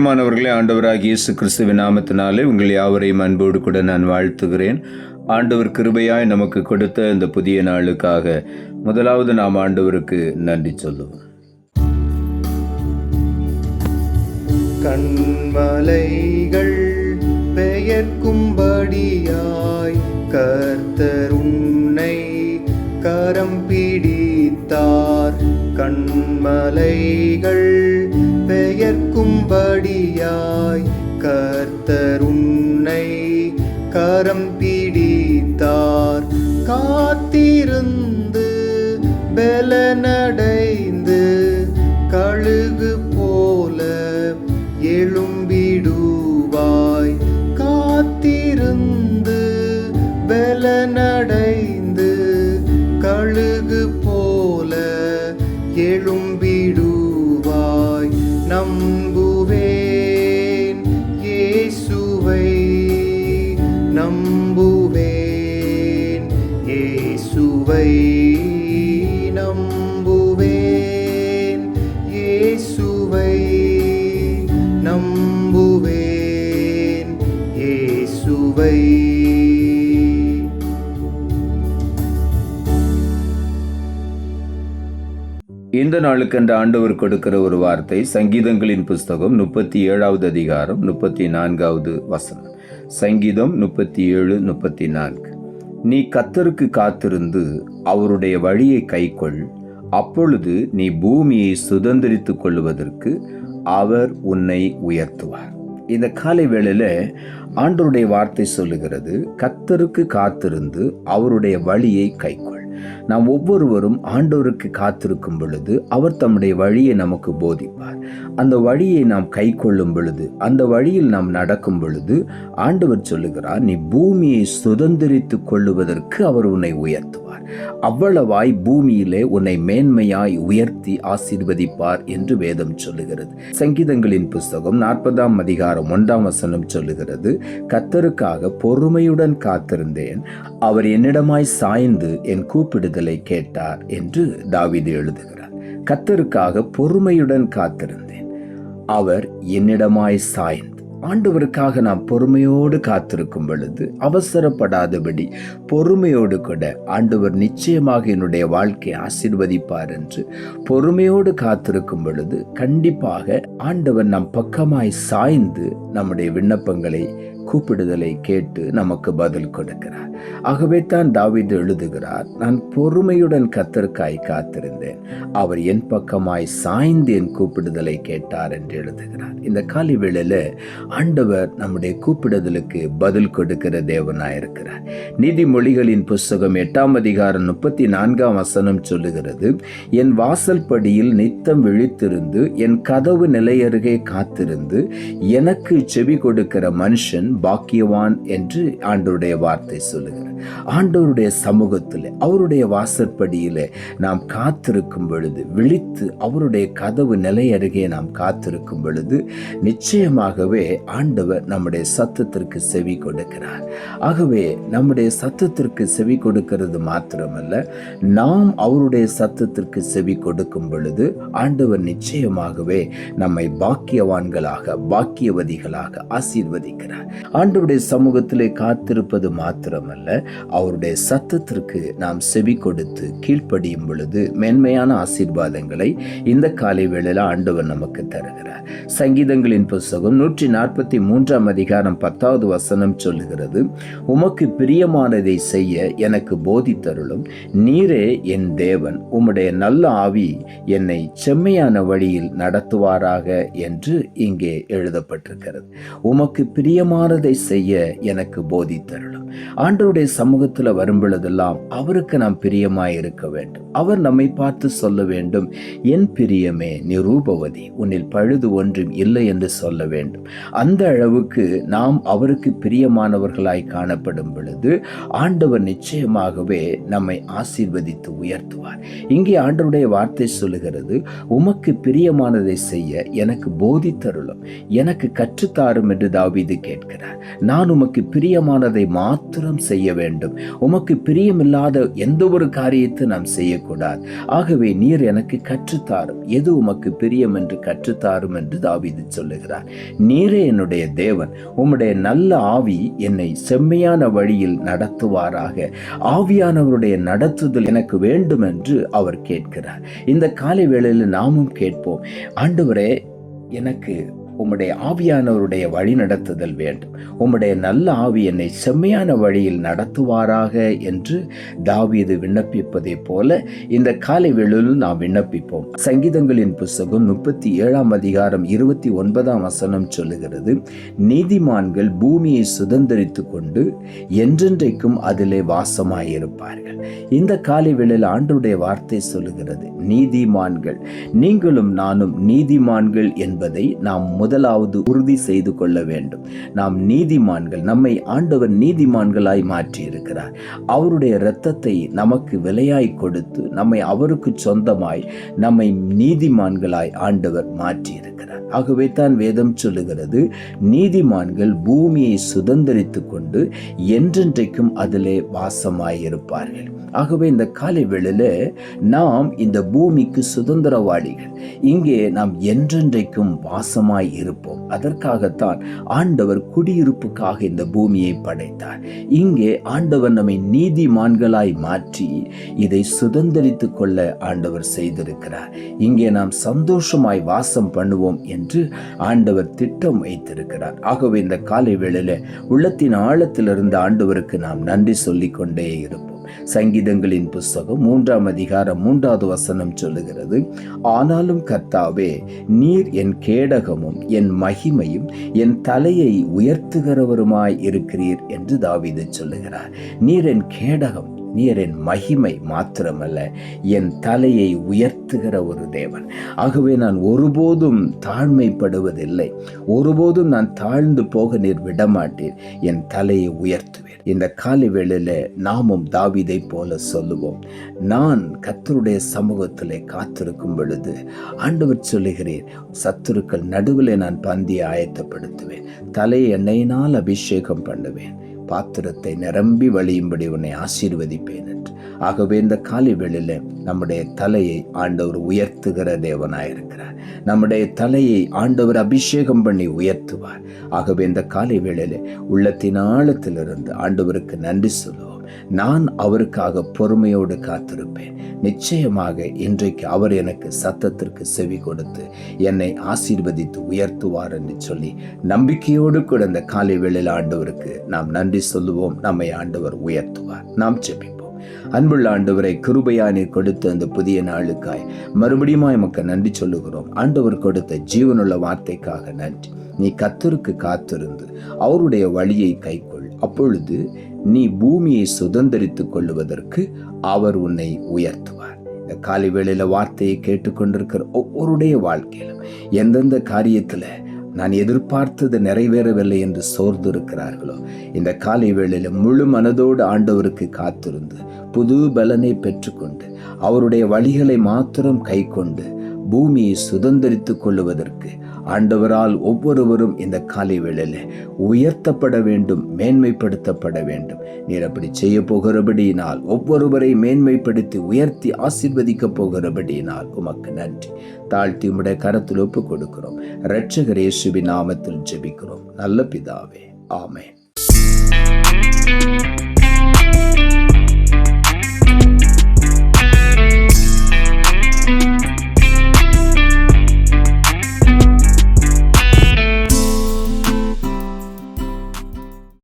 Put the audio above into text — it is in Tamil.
பிரியமானவர்களே, ஆண்டவராகிய இயேசு கிறிஸ்துவின் நாமத்தினாலே உங்கள் யாவரையும் அன்போடு கூட நான் வாழ்த்துகிறேன். ஆண்டவர் கிருபையாய் நமக்கு கொடுத்த இந்த புதிய நாளுக்காக முதலாவது நாம் ஆண்டவருக்கு நன்றி சொல்லுவோம். கண்மலைகள் பெயர்க்கும்படியாய் கர்த்தர் உன்னை கரம் பிடித்தார். கண்மலைகள் பெயர்க்கும்படியாய் கர்த்தர் உன்னை கரம் பிடித்தார். காத்திருந்து பெலனடைந்து கழுகு போல எழும்பிடுவாய். காத்திருந்து பெலனடைந்து கழுகு போல எழும்பிடுவாய். நம்புவேன் இயேசுவை, நம்புவேன் இயேசுவை, நம்புவேன் இயேசுவை, நம்புவேன் இயேசுவை. இந்த நாளுக்கென்று ஆண்டவர் கொடுக்கிற ஒரு வார்த்தை சங்கீதங்களின் புஸ்தகம் 37வது அதிகாரம் 34வது வசனம். சங்கீதம் 37:34. நீ கர்த்தருக்கு காத்திருந்து அவருடைய வழியை கைக்கொள், அப்பொழுது நீ பூமியை சுதந்திரித்துக் கொள்வதற்கு அவர் உன்னை உயர்த்துவார். இந்த காலை வேளையில ஆண்டவருடைய வார்த்தை சொல்லுகிறது, கர்த்தருக்கு காத்திருந்து அவருடைய வழியை கைக்கொள். நாம் ஒவ்வொருவரும் ஆண்டவருக்கு காத்திருக்கும் பொழுது அவர் தம்முடைய வழியை நமக்கு போதிப்பார். அந்த வழியை நாம் கை கொள்ளும் பொழுது, அந்த வழியில் நாம் நடக்கும் பொழுது ஆண்டவர் சொல்லுகிறார், நீ பூமியை சுதந்திரித்துக் கொள்ளுவதற்கு அவர் உன்னை உயர்த்துவார். அவ்வளவாய் பூமியிலே உன்னை மேன்மையாய் உயர்த்தி ஆசீர்வதிப்பார் என்று வேதம் சொல்லுகிறது. சங்கீதங்களின் புஸ்தகம் 40ஆம் அதிகாரம் 1ஆம் வசனம் சொல்லுகிறது, கர்த்தருக்காக பொறுமையுடன் காத்திருந்தேன், அவர் என்னிடமாய் சாய்ந்து என் கூப்பிடுதலை கேட்டார் என்று தாவீது எழுதுகிறார். கர்த்தருக்காக பொறுமையுடன் காத்திருந்தேன், அவர் என்னிடமாய் சாய்ந்து. ஆண்டவருக்காக நாம் பொறுமையோடு காத்திருக்கும் பொழுது, அவசரப்படாதபடி பொறுமையோடு கூட ஆண்டவர் நிச்சயமாக என்னுடைய வாழ்க்கையை ஆசீர்வதிப்பார் என்று பொறுமையோடு காத்திருக்கும் பொழுது கண்டிப்பாக ஆண்டவர் நம் பக்கமாய் சாய்ந்து நம்முடைய விண்ணப்பங்களை கூப்பிடுதலை கேட்டு நமக்கு பதில் கொடுக்கிறார். ஆகவே தான் தாவீது எழுதுகிறார், நான் பொறுமையுடன் கர்த்தருக்காய் காத்திருந்தேன், அவர் என் பக்கமாய் சாய்ந்து என் கூப்பிடுதலை கேட்டார் என்று எழுதுகிறார். இந்த காலை வேளையில ஆண்டவர் நம்முடைய கூப்பிடுதலுக்கு பதில் கொடுக்கிற தேவனாயிருக்கிறார். நீதிமொழிகளின் புஸ்தகம் 8ஆம் அதிகாரம் 34ஆம் வசனம் சொல்லுகிறது, என் வாசல் படியில் நித்தம் விழித்திருந்து என் கதவு நிலையருகே காத்திருந்து எனக்கு செவி கொடுக்கிற மனுஷன் பாக்கியவான் என்று ஆண்டவருடைய வார்த்தை சொல்லுகிறார். ஆண்டவருடைய சமூகத்தில் அவருடைய வாசற்படியிலே நாம் காத்திருக்கும் பொழுது, விழித்து அவருடைய கதவு நிலை அருகே நாம் காத்திருக்கும் பொழுது நிச்சயமாகவே ஆண்டவர் நம்முடைய சத்தத்திற்கு செவி கொடுக்கிறார். ஆகவே நம்முடைய சத்தத்திற்கு செவி கொடுக்கிறது மாத்திரமல்ல, நாம் அவருடைய சத்தத்திற்கு செவி கொடுக்கும் பொழுது ஆண்டவர் நிச்சயமாகவே நம்மை பாக்கியவான்களாக பாக்கியவதிகளாக ஆசீர்வதிக்கிறார். ஆண்டவருடைய சமூகத்திலே காத்திருப்பது மாத்திரமல்ல, அவருடைய சத்தத்திற்கு நாம் செவி கொடுத்து கீழ்ப்படியும் பொழுது மேன்மையான ஆசீர்வாதங்களை இந்த காலை வேளையில ஆண்டவர் நமக்கு தருகிறார். சங்கீதங்களின் புஸ்தகம் 143ஆம் அதிகாரம் 10வது வசனம் சொல்லுகிறது, உமக்கு பிரியமானதை செய்ய எனக்கு போதித்தருளும், நீரே என் தேவன், உம்முடைய நல்ல ஆவி என்னை செம்மையான வழியில் நடத்துவாராக என்று இங்கே எழுதப்பட்டிருக்கிறது. உமக்கு பிரியமானதை செய்ய எனக்கு போதித்தருளும். ஆண்டவருடைய சமூகத்தில் வரும் பொழுதெல்லாம் அவருக்கு நாம் பிரியமாய் இருக்க வேண்டும். அவர் நம்மை பார்த்து சொல்ல வேண்டும், என் பிரியமே நீ ரூபவதி, உன்னில் பழுது ஒன்றும் இல்லை என்று சொல்ல வேண்டும். அந்த அளவுக்கு நாம் அவருக்கு பிரியமானவர்களாய் காணப்படும் பொழுது ஆண்டவர் நிச்சயமாகவே நம்மை ஆசீர்வதித்து உயர்த்துவார். இங்கே ஆண்டவருடைய வார்த்தை சொல்லுகிறது, உமக்கு பிரியமானதை செய்ய எனக்கு போதித்தருளும், எனக்கு கற்றுத்தாரும் என்று தாவீது கேட்கிறார். கேட்கிறார். நான் உமக்கு பிரியமானதை மாத்திரம் செய்ய வேண்டும். உமக்கு பிரியமில்லாத எந்த ஒரு காரியத்தை நாம் செய்யக்கூடாது. ஆகவே நீர் எனக்கு கற்றுத்தாரும், எது உமக்கு பிரியம் என்று கற்றுத்தாரும் என்று தாவீது சொல்லுகிறார். நீரே என்னுடைய தேவன், உம்முடைய நல்ல ஆவி என்னை செம்மையான வழியில் நடத்துவாராக. ஆவியானவருடைய நடத்துதல் எனக்கு வேண்டும் என்று அவர் கேட்கிறார். இந்த காலை வேளையில் நாமும் கேட்போம், ஆண்டவரே, எனக்கு உம்முடைய ஆவியானவருடைய வழி நடத்துதல் வேண்டும். உம்முடைய நல்ல ஆவி என்னை செம்மையான வழியில் நடத்துவாராக என்று தாவீது விண்ணப்பிப்பதை போல இந்த காலை வேளையில் நாம் விண்ணப்பிப்போம். சங்கீதங்களின் புஸ்தகம் 37 அதிகாரம் 29 சொல்லுகிறது, நீதிமான்கள் பூமியை சுதந்தரித்து கொண்டு என்றென்றைக்கும் அதிலே வாசமாயிருப்பார்கள். இந்த காலை வேளையில் ஆண்டவருடைய வார்த்தை சொல்லுகிறது, நீதிமான்கள். நீங்களும் நானும் நீதிமான்கள் என்பதை நாம் முதலாவது உறுதி செய்து கொள்ள வேண்டும். நாம் நீதிமான்கள். நம்மை ஆண்டவர் நீதிமான்களாய் மாற்றி இருக்கிறார். அவருடைய இரத்தத்தை நமக்கு விலையாய் கொடுத்து நம்மை அவருக்கு சொந்தமாய் நம்மை நீதிமான்களாய் ஆண்டவர் மாற்றி இருக்கிறார். ஆகவே தான் வேதம் சொல்லுகிறது, நீதிமான்கள் பூமியை சுதந்தரித்து கொண்டு என்றென்றைக்கும் அதிலே வாசமாயிருப்பார்கள். ஆகவே இந்த காலை வேளையில நாம் இந்த பூமிக்கு சுதந்திரவாளிகள். இங்கே நாம் என்றென்றைக்கும் வாசமாய் இருப்போம். அதற்காகத்தான் ஆண்டவர் குடியிருப்புக்காக இந்த பூமியை படைத்தார். இங்கே ஆண்டவர் நம்மை நீதிமான்களாய் மாற்றி இதை சுதந்தரித்து கொள்ள ஆண்டவர் செய்திருக்கிறார். இங்கே நாம் சந்தோஷமாய் வாசம் பண்ணுவோம் என்று ஆண்டவர் திட்டம் வைத்திருக்கிறார். ஆகவே இந்த காலை வேளையில உள்ளத்தின் ஆழத்திலிருந்து ஆண்டவருக்கு நாம் நன்றி சொல்லிக் கொண்டே இருப்போம். சங்கீதங்களின் புஸ்தகம் 3 அதிகாரம் 3 சொல்லுகிறது, ஆனாலும் கர்த்தாவே, நீர் என் கேடகமும் என் மகிமையும் என் தலையை உயர்த்துகிறவருமாய் இருக்கிறீர் என்று தாவீது சொல்லுகிறார். நீர் என் கேடகம், நீர் என் மகிமை மாத்திரமல்ல, என் தலையை உயர்த்துகிற ஒரு தேவன். ஆகவே நான் ஒருபோதும் தாழ்மைப்படுவதில்லை. ஒருபோதும் நான் தாழ்ந்து போக நீர் விடமாட்டீர். என் தலையை உயர்த்துவேன். இந்த காலை வேளையில நாமும் தாவீதை போல சொல்லுவோம், நான் கர்த்தருடைய சமூகத்திலே காத்திருக்கும் பொழுது ஆண்டவர் சொல்லுகிறேன், சத்துருக்கள் நடுவில் நான் பந்தியை ஆயத்தப்படுத்துவேன், தலையை எண்ணெயினால் அபிஷேகம் பண்ணுவேன், பாத்திரத்தை நிரம்பி வழியும்படி உன்னை ஆசீர்வதிப்பேன் என்று. ஆகவே இந்த காலை வேளையில நம்முடைய தலையை ஆண்டவர் உயர்த்துகிற தேவனாயிருக்கிறார். நம்முடைய தலையை ஆண்டவர் அபிஷேகம் பண்ணி உயர்த்துவார். ஆகவே இந்த காலை வேளையில உள்ளத்தின் ஆழத்திலிருந்து ஆண்டவருக்கு நன்றி சொல்லுவோம். நான் அவருக்காக பொறுமையோடு காத்திருப்பேன். நிச்சயமாக இன்றைக்கு அவர் எனக்கு சத்தத்திற்கு செவி கொடுத்து என்னை ஆசீர்வதித்து உயர்த்துவார் என்று சொல்லி நம்பிக்கையோடு கூட இந்த காலை வேளையில் ஆண்டவருக்கு நாம் நன்றி சொல்லுவோம். நம்மை ஆண்டவர் உயர்த்துவார். நாம் ஜெபிப்போம். அன்புள்ள ஆண்டவரை, கிருபையா நீர் கொடுத்த அந்த புதிய நாளுக்காய் மறுபடியும் எமக்கு நன்றி சொல்லுகிறோம். ஆண்டவர் கொடுத்த ஜீவனுள்ள வார்த்தைக்காக நன்றி. நீ கர்த்தருக்கு காத்திருந்து அவருடைய வழியை கைக்கொள். அப்பொழுது நீ பூமியை சுதந்தரித்துக் கொள்ளுவதற்கு அவர் உன்னை உயர்த்துவார். இந்த காலை வேளையில வார்த்தையை கேட்டுக்கொண்டிருக்கிற ஒவ்வொருடைய வாழ்க்கையிலும் எந்தெந்த காரியத்துல நான் எதிர்பார்த்தது நிறைவேறவில்லை என்று சோர்ந்து இருக்கிறார்களோ, இந்த காலை வேளையில முழு மனதோடு ஆண்டவருக்கு காத்திருந்து புது பலனை பெற்றுக்கொண்டு அவருடைய வழிகளை மாத்திரம் கை கொண்டு பூமியை சுதந்தரித்துக் கொள்ளுவதற்கு ஆண்டவரால் ஒவ்வொருவரும் இந்த காலை வேளையில உயர்த்தப்பட வேண்டும், மேன்மைப்படுத்தப்பட வேண்டும். நீர் அப்படி செய்ய போகிறபடியினால், ஒவ்வொருவரை மேன்மைப்படுத்தி உயர்த்தி ஆசீர்வதிக்க போகிறபடியினால் உமக்கு நன்றி. தாழ்த்தி உம்முடைய கரத்தில் ஒப்புக் கொடுக்கிறோம். இரட்சகர் இயேசுவின் நாமத்தில் ஜெபிக்கிறோம் நல்ல பிதாவே, ஆமென்.